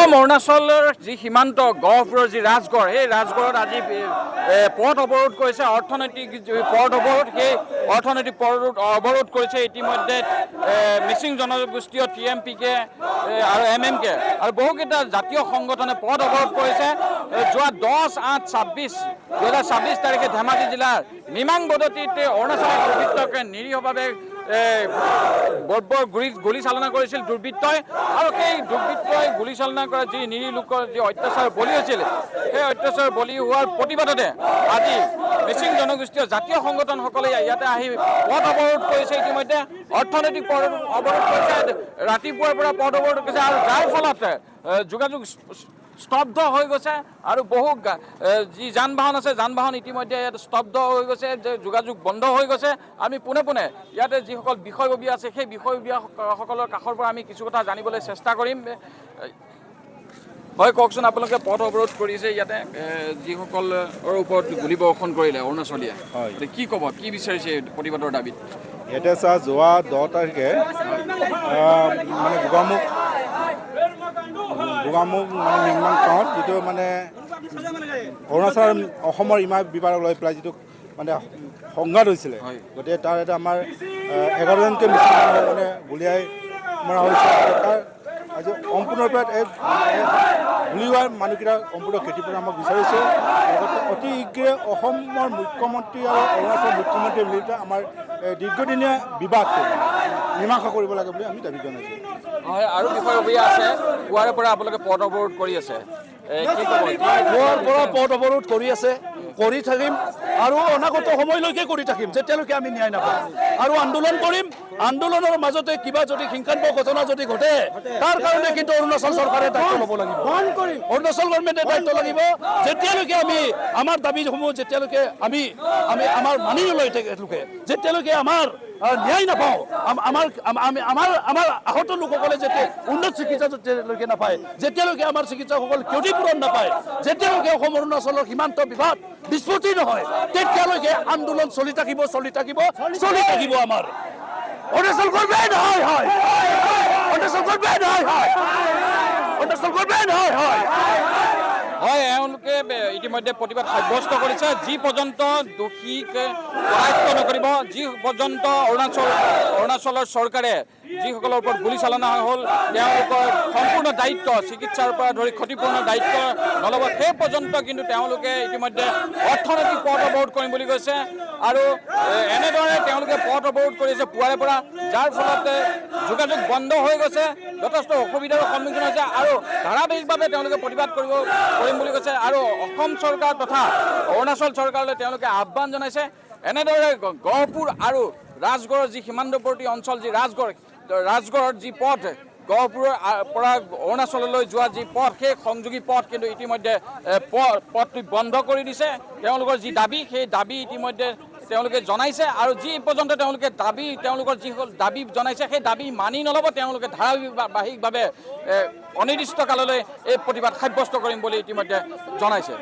অসম অৰুণাচলৰ যি সীমান্ত গহপুৰৰ যি ৰাজগড়, সেই ৰাজগড়ত আজি পথ অৱৰোধ কৰিছে, অৰ্থনৈতিক পথ অৱৰোধ, সেই অৰ্থনৈতিক অৱৰোধ কৰিছে ইতিমধ্যে মিচিং জনগোষ্ঠীয় TMPK আৰু MMK আৰু বহুকেইটা জাতীয় সংগঠনে পথ অৱৰোধ কৰিছে। যোৱা 10/8/2026 তাৰিখে ধেমাজি জিলাৰ নিমাং বদতিত অৰুণাচলৰ দুৰ্বৃত্তকে নিৰীহভাৱে বৰ্বৰ গুলীচালনা কৰিছিল দুৰ্বৃত্তই, আৰু সেই দুৰ্বৃত্তই গুলীচালনা কৰা যি নিৰীহ লোকৰ যি অত্যাচাৰ বলি হৈছিল, সেই অত্যাচাৰ বলি হোৱাৰ প্ৰতিবাদতে আজি মিচিং জনগোষ্ঠীয় জাতীয় সংগঠনসকলে ইয়াতে আহি পথ অৱৰোধ কৰিছে। ইতিমধ্যে অৰ্থনৈতিক পথ অৱৰোধ কৰিছে, ৰাতিপুৱাৰ পৰা পথ অৱৰোধ কৰিছে, আৰু যাৰ ফলত যোগাযোগ স্তব্ধ হৈ গৈছে আৰু বহু যি যান বাহন আছে, যান বাহন ইতিমধ্যে ইয়াত স্তব্ধ হৈ গৈছে, যোগাযোগ বন্ধ হৈ গৈছে। আমি পোনে পোনে ইয়াতে যিসকল বিষয়ববী আছে, সেই বিষয়ববীয়াসকলৰ কাষৰ পৰা আমি কিছু কথা জানিবলৈ চেষ্টা কৰিম। হয়, কওকচোন, আপোনালোকে পথ অৱৰোধ কৰিছে ইয়াতে, যিসকলৰ ওপৰত গুলীবৰ্ষণ কৰিলে অৰুণাচলীয়ে, কি ক'ব, কি বিচাৰিছে প্ৰতিবাদৰ দাবীত? এতিয়া চা, যোৱা 10 তাৰিখে মানে গোগামুখ মানে মিংমাং গাঁৱত যিটো মানে অৰুণাচল অসমৰ সীমা বিবাদক লৈ পেলাই যিটো মানে সংঘাত হৈছিলে, গতিকে তাৰ এটা আমাৰ 11জনকৈ মিচিং মানে গুলীয়াই মৰা হৈছে। তাৰ আজি সম্পূৰ্ণৰূপে গুলী হোৱা মানুহকেইটা সম্পূৰ্ণ খেতি পৰা আমাক বিচাৰিছোঁ। লগতে অতি শীঘ্ৰে অসমৰ মুখ্যমন্ত্ৰী আৰু অৰুণাচলৰ মুখ্যমন্ত্ৰীয়ে মিলি আমাৰ দীৰ্ঘদিনীয়া বিবাদটো মীমাংসা কৰিব লাগে বুলি আমি দাবী জনাইছোঁ। হয়, আৰু বিষয়ববী আছে, পুৱাৰে পৰা আপোনালোকে পথ অৱৰোধ কৰি আছে, পুৱাৰ পৰা পথ অৱৰোধ কৰি আছে, কৰি থাকিম আৰু অনাগত সময়লৈকে কৰি থাকিম যেতিয়ালৈকে আমি ন্যায় নাপাওঁ, আৰু আন্দোলন কৰিম। আন্দোলনৰ মাজতে কিবা যদি হিংসাত্মক ঘটনা যদি ঘটে, তাৰ কাৰণে কিন্তু অৰুণাচল চৰকাৰে দায়িত্ব ল'ব লাগিব, অৰুণাচল গভৰ্ণমেণ্টে দায়িত্ব লাগিব। যেতিয়ালৈকে আমি আমাৰ দাবীসমূহ যেতিয়ালৈকে আমি আমাৰ মানি নলয় তেখেতলোকে, যেতিয়ালৈকে আমাৰ ন্যায় নাপাওঁ, আমাৰ আহত লোকসকলে যেতিয়া উন্নত চিকিৎসা যেতিয়ালৈকে নাপায়, যেতিয়ালৈকে আমাৰ চিকিৎসকসকল ক্ষতিপূৰণ নাপায়, যেতিয়ালৈকে অসম অৰুণাচলৰ সীমান্ত বিবাদ নিষ্পত্তি নহয়, তেতিয়ালৈকে আন্দোলন চলি থাকিব আমাৰ। অৰুণাচল গভৰ্ণমেণ্ট হয় হয়, অৰুণাচল গভৰ্ণমেণ্ট হয় হয়, অৰুণাচল গভৰ্ণমেণ্ট হয় হয়। হয়, এওঁলোকে ইতিমধ্যে প্ৰতিবাদ সাব্যস্ত কৰিছে। যি পৰ্যন্ত দোষীক কৰায়ত্ব নকৰিব, যি পৰ্যন্ত অৰুণাচলৰ চৰকাৰে যিসকলৰ ওপৰত গুলীচালনা হ'ল তেওঁলোকৰ সম্পূৰ্ণ দায়িত্ব, চিকিৎসাৰ পৰা ধৰি ক্ষতিপূৰণৰ দায়িত্ব নল'ব, সেই পৰ্যন্ত কিন্তু তেওঁলোকে ইতিমধ্যে অৰ্থনৈতিক পথ অৱৰোধ কৰিম বুলি কৈছে। আৰু এনেদৰে তেওঁলোকে পথ অৱৰোধ কৰিছে পুৱাৰে পৰা, যাৰ ফলত যোগাযোগ বন্ধ হৈ গৈছে, যথেষ্ট অসুবিধাৰ সন্মুখীন হৈছে, আৰু ধাৰাবাহিকভাৱে তেওঁলোকে প্ৰতিবাদ কৰিম বুলি কৈছে। আৰু অসম চৰকাৰ তথা অৰুণাচল চৰকাৰলৈ তেওঁলোকে আহ্বান জনাইছে। এনেদৰে গহপুৰ আৰু ৰাজগড়ৰ যি সীমান্তৱৰ্তী অঞ্চল, যি ৰাজগড়ৰ যি পথ, গহপুৰৰ পৰা অৰুণাচললৈ যোৱা যি পথ, সেই সংযোগী পথ কিন্তু ইতিমধ্যে পথটো বন্ধ কৰি দিছে। তেওঁলোকৰ যি দাবী, সেই দাবী ইতিমধ্যে তেওঁলোকে জনাইছে, আৰু যি পৰ্যন্ত তেওঁলোকে তেওঁলোকৰ যিসকল দাবী জনাইছে, সেই দাবী মানি নল'ব, তেওঁলোকে ধাৰাবাহিকভাৱে অনিৰ্দিষ্ট কাললৈ এই প্ৰতিবাদ সাব্যস্ত কৰিম বুলি ইতিমধ্যে জনাইছে।